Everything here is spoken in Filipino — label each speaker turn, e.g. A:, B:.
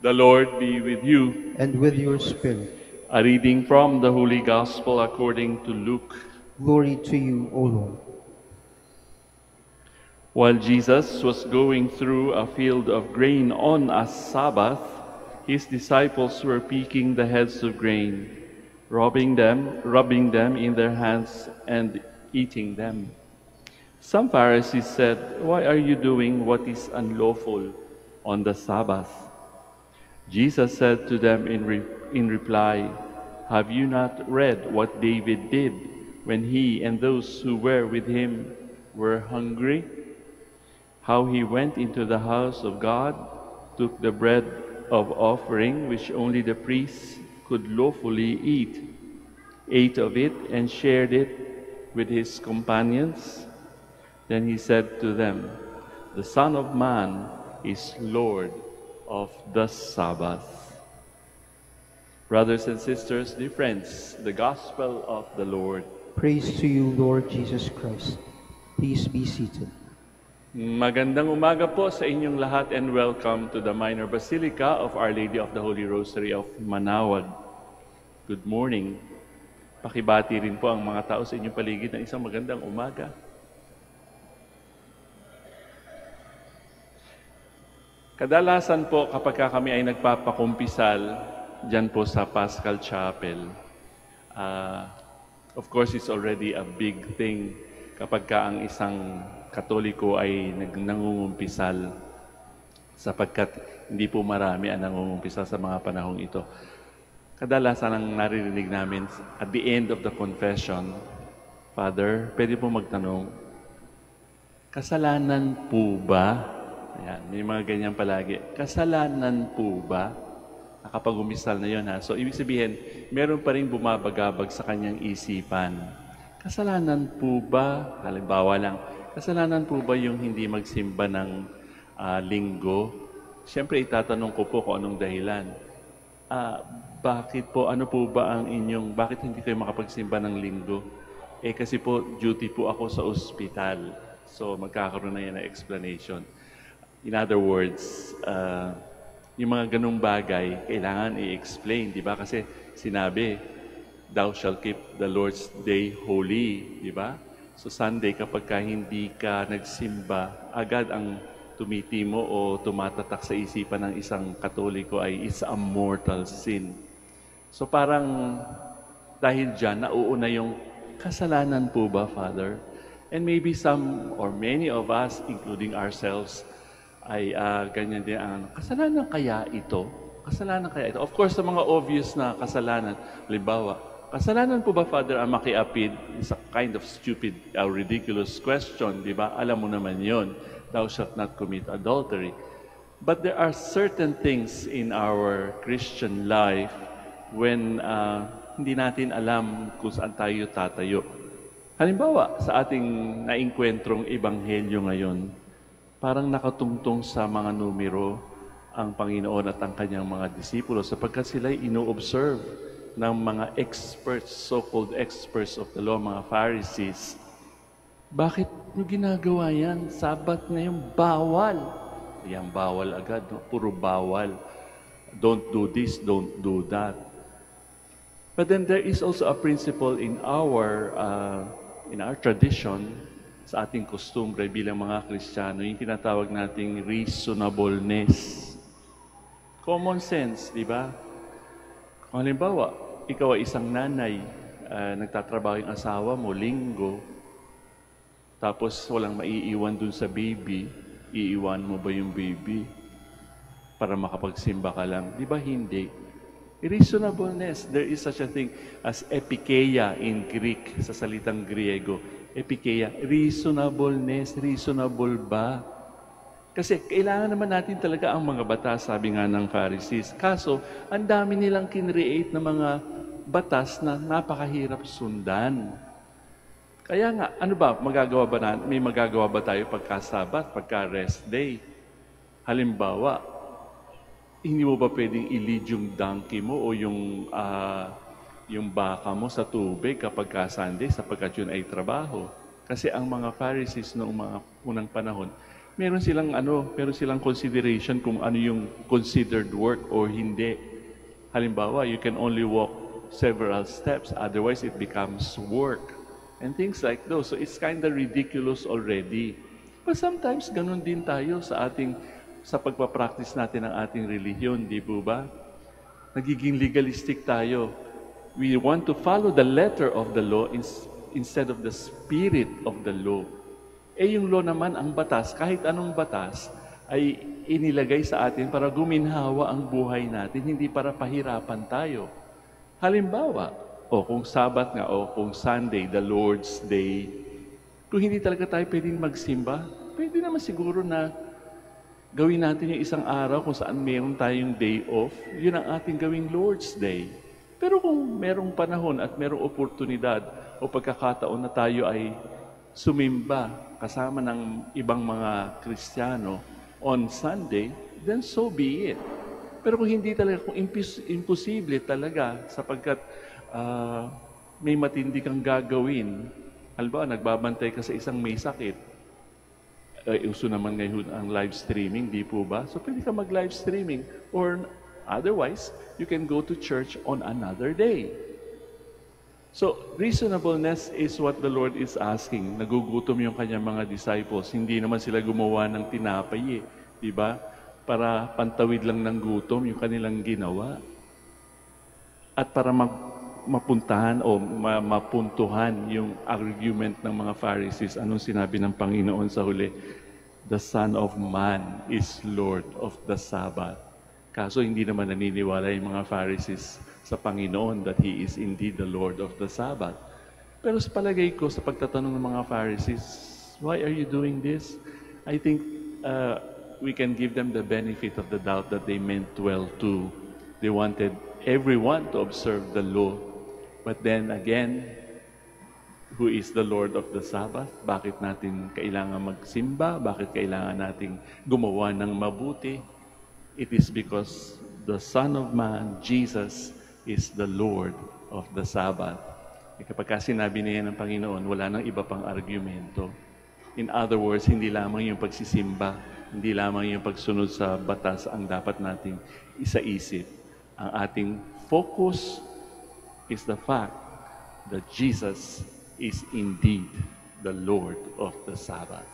A: The Lord be with you.
B: and with your spirit.
A: A reading from the Holy Gospel according to Luke.
B: Glory to you, O Lord.
A: While Jesus was going through a field of grain on a Sabbath, his disciples were picking the heads of grain, rubbing them in their hands, and eating them. Some Pharisees said, "Why are you doing what is unlawful on the Sabbath?" Jesus said to them in reply, "Have you not read what David did when he and those who were with him were hungry? How he went into the house of God, took the bread of offering, which only the priests could lawfully eat, ate of it, and shared it with his companions. Then he said to them, 'The Son of Man is Lord of the Sabbath.'" Brothers and sisters, dear friends, the Gospel of the Lord.
B: Praise to you, Lord Jesus Christ. Please be seated.
A: Magandang umaga po sa inyong lahat and welcome to the Minor Basilica of Our Lady of the Holy Rosary of Manaoag. Good morning. Pakibati rin po ang mga tao sa inyong paligid ng isang magandang umaga. Kadalasan po kapag kami ay nagpapakumpisal dyan po sa Paschal Chapel, of course it's already a big thing kapag ka ang isang Katoliko ay nangungumpisal, sapagkat hindi po marami ang nangungumpisal sa mga panahong ito. Kadalasan ang naririnig namin at the end of the confession, "Father, pwede po magtanong, kasalanan po ba?" Ayan, may mga ganyan palagi. Kasalanan po ba? Kapag umisal na yun, ha? So, ibig sabihin, meron pa rin bumabagabag sa kanyang isipan. Kasalanan po ba? Halimbawa lang, kasalanan po ba yung hindi magsimba ng linggo? Siyempre, itatanong ko po kung anong dahilan. Bakit po, ano po ba ang inyong, bakit hindi kayo makapagsimba ng linggo? Kasi po, duty po ako sa ospital. So, magkakaroon na yan ng explanation. In other words, yung mga ganung bagay, kailangan i-explain, di ba? Kasi sinabi, "Thou shalt keep the Lord's day holy," di ba? So Sunday, kapag ka hindi ka nagsimba, agad ang tumitimo o tumatatak sa isipan ng isang Katoliko ay it's a mortal sin. So parang dahil dyan, nauuna yung kasalanan po ba, Father? And maybe some or many of us, including ourselves, ay ganyan din ang kasalanan kaya ito? Kasalanan kaya ito? Of course, sa mga obvious na kasalanan, halimbawa, kasalanan po ba, Father, ang makiapid? It's a kind of stupid, ridiculous question, di ba? Alam mo naman yon. Thou shalt not commit adultery. But there are certain things in our Christian life when hindi natin alam kung saan tayo tatayo. Halimbawa, sa ating naengkwentrong ebanghelyo ngayon, parang nakatungtong sa mga numero ang Panginoon at ang kanyang mga disipulo sapagkat sila'y ino-observe ng mga experts, so-called experts of the law, mga Pharisees. Bakit nyo ginagawa yan? Sabat ngayon, bawal. Yan, bawal agad. No? Puro bawal. Don't do this, don't do that. But then there is also a principle in our tradition, sa ating kostumbre bilang mga Kristiyano, yung tinatawag nating reasonableness. Common sense, di ba? Kung halimbawa, ikaw ay isang nanay, nagtatrabaho yung asawa mo, linggo, tapos walang maiiwan dun sa baby, iiwan mo ba yung baby para makapagsimba ka lang? Di ba hindi? Reasonableness. There is such a thing as epikeia in Greek, sa salitang Griego. Epikeia, reasonableness, reasonable ba? Kasi kailangan naman natin talaga ang mga batas, sabi nga ng Pharisees. Kaso, ang dami nilang kinreate na mga batas na napakahirap sundan. Kaya nga, ano ba, may magagawa ba tayo pagka-Sabat, pagka-rest day? Halimbawa, hindi mo ba pwedeng i-lead yung donkey mo o yung baka mo sa tubig kapag ka-Sunday sapagkat yun ay trabaho? Kasi ang mga Pharisees noong mga unang panahon, meron silang consideration kung ano yung considered work or hindi. Halimbawa, you can only walk several steps, otherwise it becomes work. And things like those. So it's kind of ridiculous already. But sometimes ganun din tayo sa pagpapractice natin ng ating relihiyon, di po ba? Nagiging legalistic tayo. We want to follow the letter of the law instead of the spirit of the law. Yung law naman, ang batas, kahit anong batas, ay inilagay sa atin para guminhawa ang buhay natin, hindi para pahirapan tayo. Halimbawa, kung Sabat nga, kung Sunday, the Lord's Day, kung hindi talaga tayo pwedeng magsimba, pwede naman siguro na gawin natin yung isang araw kung saan mayroon tayong day off, yun ang ating gawing Lord's Day. Pero kung merong panahon at merong oportunidad o pagkakataon na tayo ay sumimba kasama ng ibang mga Kristiyano on Sunday, then so be it. Pero kung hindi talaga, kung imposible talaga sapagkat may matindi kang gagawin, halimbawa nagbabantay ka sa isang may sakit, uso naman ngayon ang live streaming, di po ba? So pwede ka mag-live streaming or otherwise, you can go to church on another day. So, reasonableness is what the Lord is asking. Nagugutom yung kanyang mga disciples. Hindi naman sila gumawa ng tinapay di ba? Para pantawid lang ng gutom yung kanilang ginawa. At para mapuntahan o mapuntuhan yung argument ng mga Pharisees, anong sinabi ng Panginoon sa huli? The Son of Man is Lord of the Sabbath. Kaso hindi naman naniniwala yung mga Pharisees sa Panginoon that He is indeed the Lord of the Sabbath. Pero sa palagay ko, sa pagtatanong ng mga Pharisees, why are you doing this? I think we can give them the benefit of the doubt that they meant well too. They wanted everyone to observe the law. But then again, who is the Lord of the Sabbath? Bakit natin kailangan magsimba? Bakit kailangan nating gumawa ng mabuti? It is because the Son of Man, Jesus, is the Lord of the Sabbath. Kapag sinabi niya ng Panginoon, wala nang iba pang argumento. In other words, hindi lamang yung pagsisimba, hindi lamang yung pagsunod sa batas ang dapat nating isaisip. Ang ating focus is the fact that Jesus is indeed the Lord of the Sabbath.